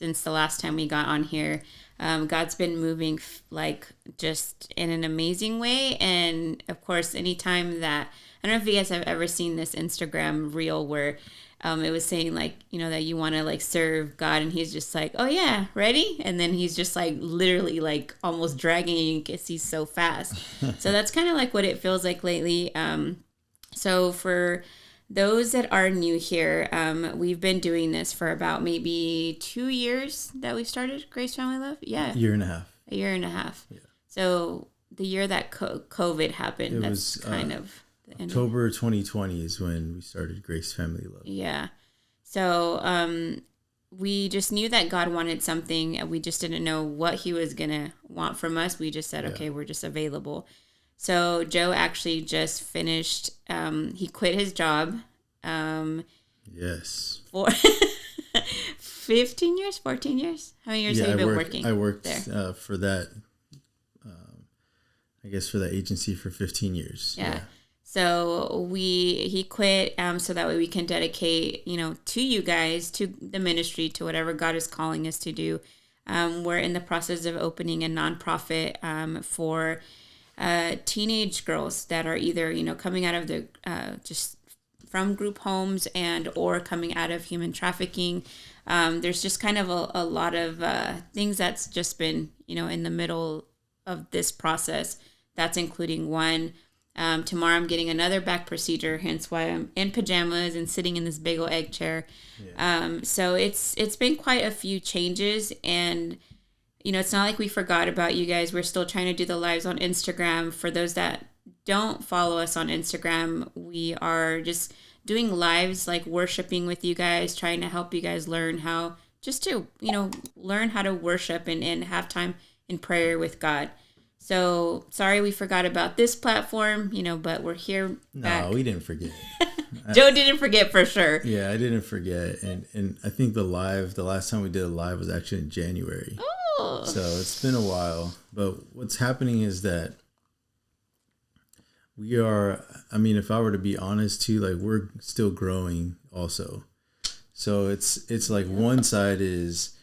since the last time we got on here. God's been moving like just in an amazing way. And of course, anytime that, I don't know if you guys have ever seen this Instagram reel where it was saying like, that you want to like serve God, and he's just like, oh yeah, ready? And then he's just like literally like almost dragging you because he's so fast. So that's kind of like what it feels like lately. So for those that are new here, we've been doing this for about maybe 2 years that we started Grace Family Love. Yeah. Year and a half. A year and a half. Yeah. So the year that COVID happened, it that's was kind of the end. October 2020 is when we started Grace Family Love. Yeah. So we just knew that God wanted something, and we just didn't know what he was going to want from us. We just said, okay, we're just available. So Joe actually just finished, he quit his job. Yes. For 15 years, 14 years? How many years have you been working? I worked there? For that, I guess for that agency for 15 years. Yeah. So he quit so that way we can dedicate, to you guys, to the ministry, to whatever God is calling us to do. We're in the process of opening a nonprofit for teenage girls that are either, coming out of the just from group homes and or coming out of human trafficking. There's just kind of a lot of things that's just been, in the middle of this process. That's including one. Tomorrow I'm getting another back procedure, hence why I'm in pajamas and sitting in this big old egg chair. Yeah. So it's been quite a few changes, and it's not like we forgot about you guys. We're still trying to do the lives on Instagram. For those that don't follow us on Instagram, we are just doing lives, like worshiping with you guys, trying to help you guys learn how just to, learn how to worship and have time in prayer with God. So sorry we forgot about this platform, but we're here back. No, we didn't forget. Joe didn't forget for sure. Yeah, I didn't forget. And I think the last time we did a live was actually in January. Oh. So it's been a while. But what's happening is that we are, if I were to be honest too, like we're still growing also. So it's like one side is,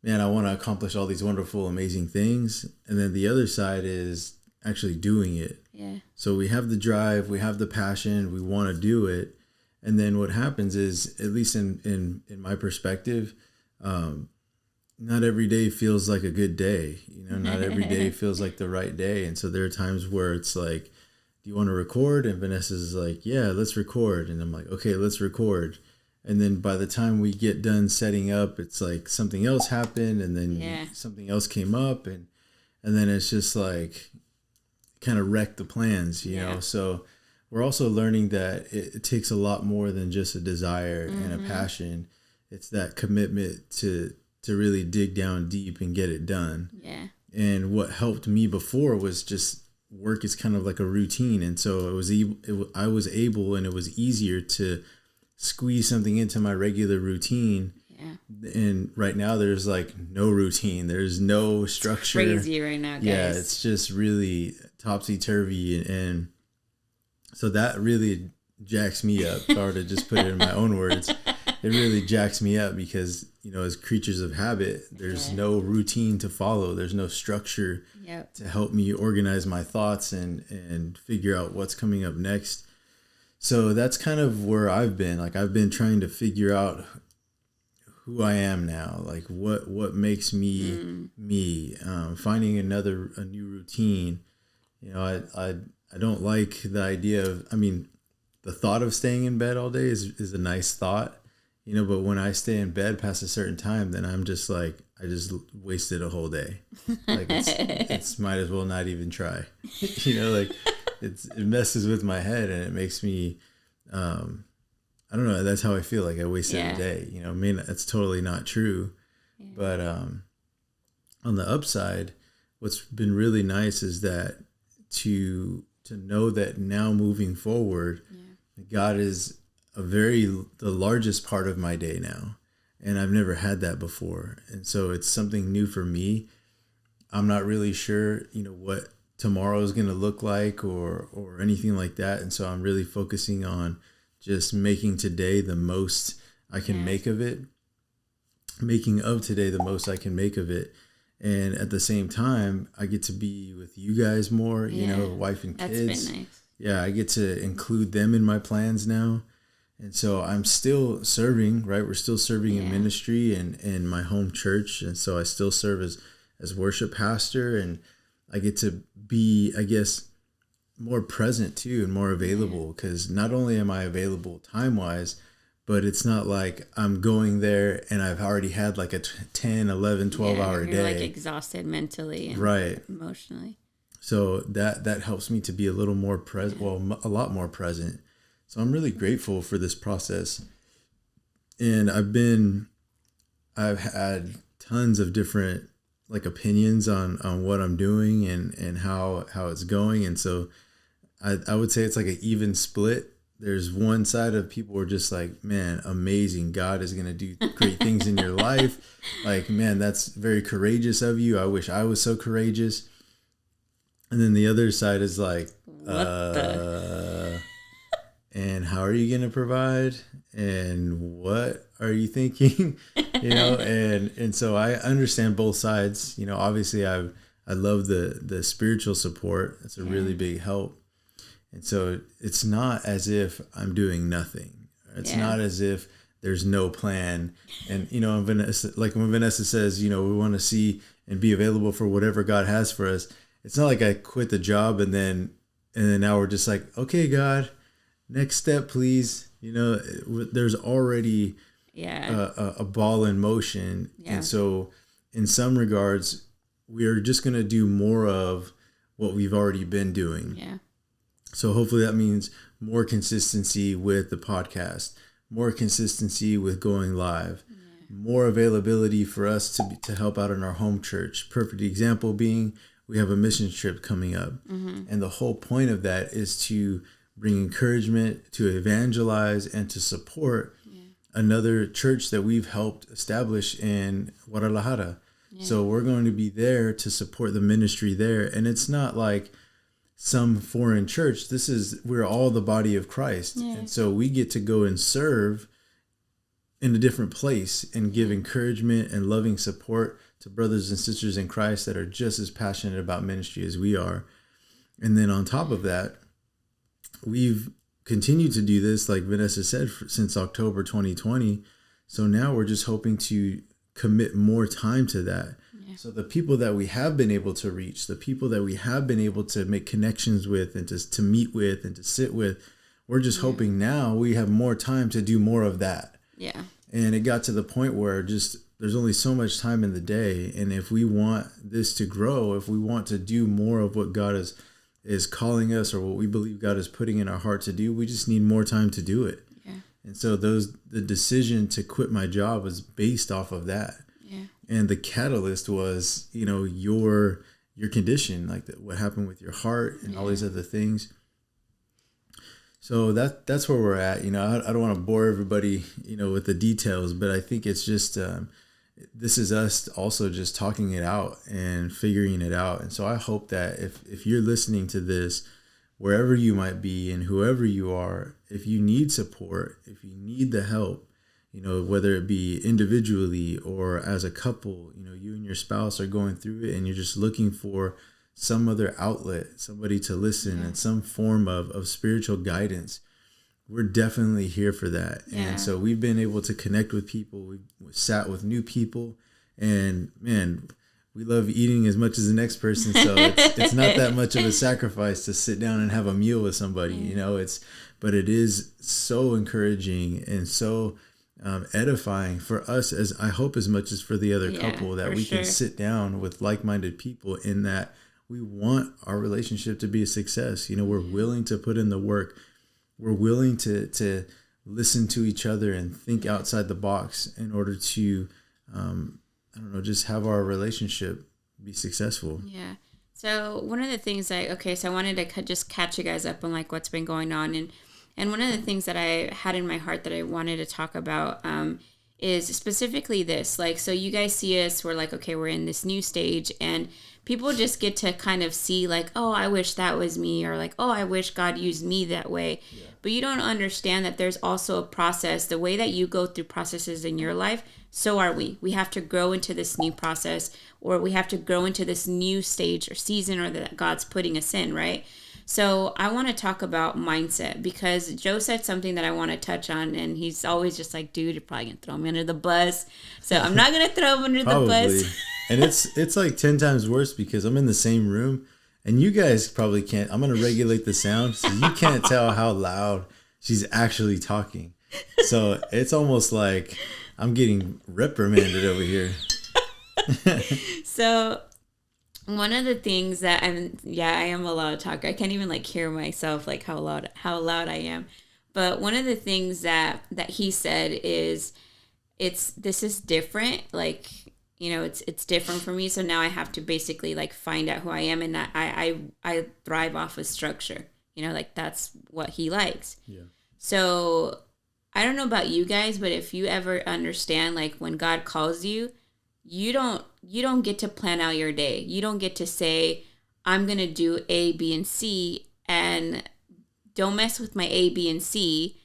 man, I want to accomplish all these wonderful, amazing things. And then the other side is actually doing it. Yeah. So we have the drive, we have the passion, we want to do it. And then what happens is, at least in my perspective, not every day feels like a good day. Not every day feels like the right day. And so there are times where it's like, do you want to record? And Vanessa's like, yeah, let's record. And I'm like, okay, let's record. And then by the time we get done setting up, it's like something else happened, and then something else came up, and then it's just like kind of wrecked the plans, you know. So we're also learning that it takes a lot more than just a desire and a passion. It's that commitment to really dig down deep and get it done. Yeah. And what helped me before was just work is kind of like a routine, and so I was able, and it was easier to squeeze something into my regular routine. Yeah. And right now there's like no routine. There's no structure. It's crazy right now, guys. Yeah, it's just really topsy-turvy. And so that really jacks me up. If I were to just put it in my own words, it really jacks me up because, as creatures of habit, there's no routine to follow. There's no structure to help me organize my thoughts and figure out what's coming up next. So that's kind of where I've been. Like, I've been trying to figure out who I am now, like what makes me me, finding a new routine. I don't like the idea of, the thought of staying in bed all day is a nice thought, but when I stay in bed past a certain time, then I'm just like, I just wasted a whole day. Like it's might as well not even try, it messes with my head, and it makes me, I don't know. That's how I feel. Like I wasted a day. That's totally not true. Yeah. But on the upside, what's been really nice is that to know that now moving forward, God is the largest part of my day now, and I've never had that before, and so it's something new for me. I'm not really sure, what tomorrow is going to look like or anything like that. And so I'm really focusing on just making today the most I can make of it. making of today the most I can make of it. And at the same time, I get to be with you guys more, you know, wife and kids. That's been nice. Yeah, I get to include them in my plans now. And so I'm still serving, right? We're still serving in ministry and in my home church. And so I still serve as worship pastor, and I get to be, I guess, more present too and more available, because not only am I available time wise, but it's not like I'm going there and I've already had like a 10, 11, 12 hour you're day. like exhausted mentally and emotionally. So that helps me to be a little more present, well, a lot more present. So I'm really grateful for this process. And I've had tons of different like opinions on what I'm doing and how it's going. And so I would say it's like an even split. There's one side of people who are just like, man, amazing. God is going to do great things in your life. Like, man, that's very courageous of you. I wish I was so courageous. And then the other side is like, and how are you going to provide? And what are you thinking? You know, and so I understand both sides. You know, obviously I love the spiritual support. It's a really big help. And so it's not as if I'm doing nothing. It's not as if there's no plan. And, you know, Vanessa, like when Vanessa says, you know, we want to see and be available for whatever God has for us. It's not like I quit the job and then now we're just like, okay, God, next step, please. You know, there's already a ball in motion. And so in some regards, we are just going to do more of what we've already been doing. Yeah. So hopefully that means more consistency with the podcast, more consistency with going live, more availability for us to help out in our home church. Perfect example being we have a mission trip coming up. And the whole point of that is to bring encouragement, to evangelize, and to support another church that we've helped establish in Guadalajara. So we're going to be there to support the ministry there. And it's not like some foreign church. We're all the body of Christ. And so we get to go and serve in a different place and give encouragement and loving support to brothers and sisters in Christ that are just as passionate about ministry as we are. And then on top of that, we've continued to do this, like Vanessa said, since October 2020. So now we're just hoping to commit more time to that. So the people that we have been able to reach, the people that we have been able to make connections with and to meet with and to sit with, we're just hoping now we have more time to do more of that. Yeah. And it got to the point where just there's only so much time in the day. And if we want this to grow, if we want to do more of what God is calling us or what we believe God is putting in our heart to do, we just need more time to do it. Yeah. And so the decision to quit my job was based off of that. And the catalyst was, you know, your condition, like what happened with your heart and all these other things. So that's where we're at. You know, I don't want to bore everybody, you know, with the details, but I think it's just this is us also just talking it out and figuring it out. And so I hope that if you're listening to this, wherever you might be and whoever you are, if you need support, if you need the help, you know, whether it be individually or as a couple, you know, you and your spouse are going through it and you're just looking for some other outlet, somebody to listen and some form of spiritual guidance, we're definitely here for that. And so we've been able to connect with people. We've sat with new people, and man, we love eating as much as the next person. So it's not that much of a sacrifice to sit down and have a meal with somebody, you know, but it is so encouraging and so edifying for us, as I hope as much as for the other couple, that we can sit down with like-minded people in that we want our relationship to be a success. You know, we're willing to put in the work. We're willing to listen to each other and think outside the box in order to, just have our relationship be successful. Yeah. So one of the things so I wanted to just catch you guys up on like what's been going on. And one of the things that I had in my heart that I wanted to talk about is specifically this. Like, so you guys see us, we're like, okay, we're in this new stage, and people just get to kind of see like, oh, I wish that was me, or like, oh, I wish God used me that way. Yeah. But you don't understand that there's also a process. The way that you go through processes in your life, so are we. We have to grow into this new process, or we have to grow into this new stage or season, or that God's putting us in, right? So I want to talk about mindset, because Joe said something that I want to touch on, and he's always just like, dude, you're probably going to throw me under the bus. So I'm not going to throw him under the bus. And it's like 10 times worse, because I'm in the same room and you guys probably can't. I'm going to regulate the sound so you can't tell how loud she's actually talking. So it's almost like I'm getting reprimanded over here. So one of the things that I am a loud talker. I can't even like hear myself, like how loud I am. But one of the things that he said is, this is different. Like, it's different for me. So now I have to basically like find out who I am, and that I thrive off of structure. Like that's what he likes. Yeah. So I don't know about you guys, but if you ever understand, like when God calls you, you don't get to plan out your day. You don't get to say, I'm going to do A, B, and C, and don't mess with my A, B, and C.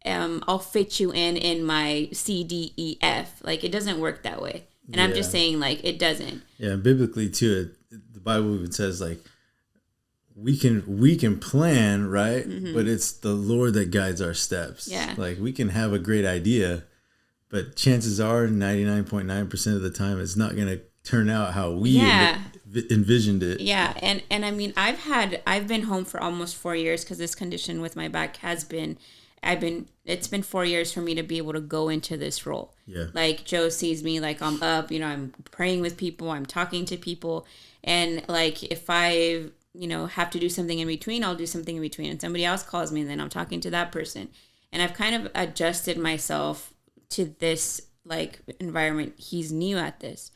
I'll fit you in my C, D, E, F. Like, it doesn't work that way. And yeah. I'm just saying, like, it doesn't. Yeah, biblically, too, the Bible even says, like, we can plan, right? Mm-hmm. But it's the Lord that guides our steps. Yeah. Like, we can have a great idea, but chances are 99.9% of the time it's not going to turn out how we envisioned it. Yeah. And I mean, I've been home for almost 4 years, because this condition with my back it's been 4 years for me to be able to go into this role. Yeah. Like Joe sees me, like I'm up, I'm praying with people, I'm talking to people. And like, if I, have to do something in between, I'll do something in between, and somebody else calls me, and then I'm talking to that person. And I've kind of adjusted myself to this like environment. He's new at this.